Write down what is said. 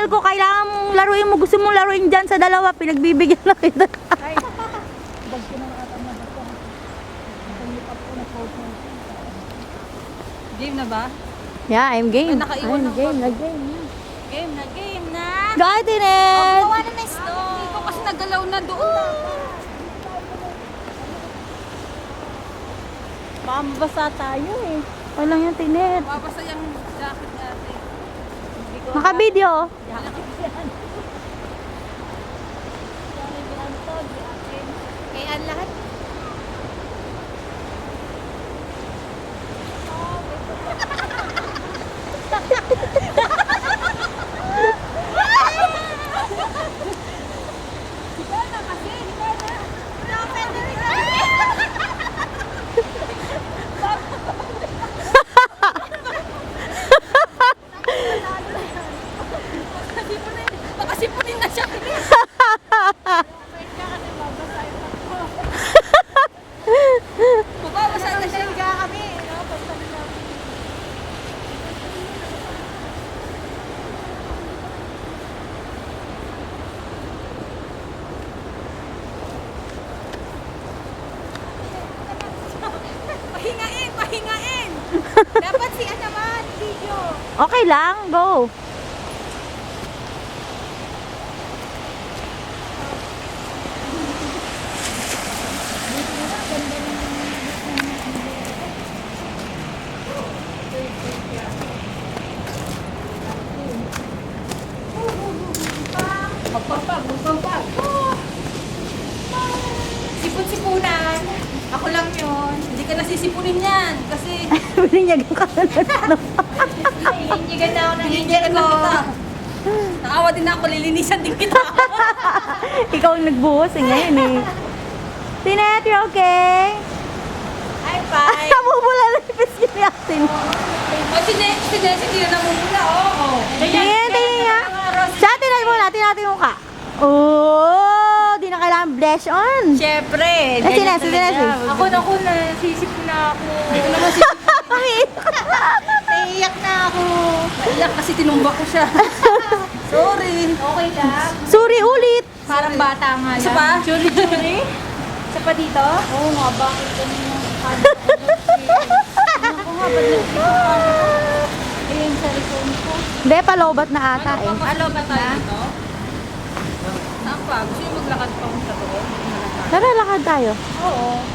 channel ko, kailangan mong laruin mo. Gusto mong laruin dyan sa dalawa, pinagbibigyan na kita. Game na ba? Yeah, I'm game. Ay, nakaiwan I'm ako. game, nag-game na. Game na! Go, Tinet! Gawa na na snow! Dito kasi nagalaw na doon. Baka mabasa tayo eh. Walang yung Tinet. Mabasa yung jacket natin. Naka-video. Kaya ang lahat. Makasipunin na siya. Mababasa na siya. Kami. Pahingain, pahingain. Dapat si naman, video. Okay lang, go. Magpapag. Sipon-sipunan. Ako lang yun. Hindi ka nasisipunin yan. Kasi Bininyagan ka na. hihingigan na ako ng hihingigan ko. Naawa din ako, lilinisan din kita. Ikaw ang nagbuhos eh, ngayon eh. Tinet, you okay? I'm fine. Namumula na yung piski ni Atin. O, si Nancy hindi na namumula. Oo. Tingin, tingin nga. Sa tinan mo natin natin yung mukha. Oh, di na kailangan blush on. Siyempre. Eh, si Nancy, si Nancy. Ako na, nasisipon na ako. Hindi ko naman naiiyak na ako. Naiiyak kasi tinumba ko siya. Sorry. Okay lang. Sorry ulit. Parang bata nga lang. Isa pa? Churi? Isa pa dito? Oo nga, bakit ganun yung Ako nga, ba't ayun sa likod ko. Hindi, palobat na ata eh. Alo ba tayo dito? Saan pa? Gusto yung maglakad pa kung sa doon? Tara, lakad tayo. Oo.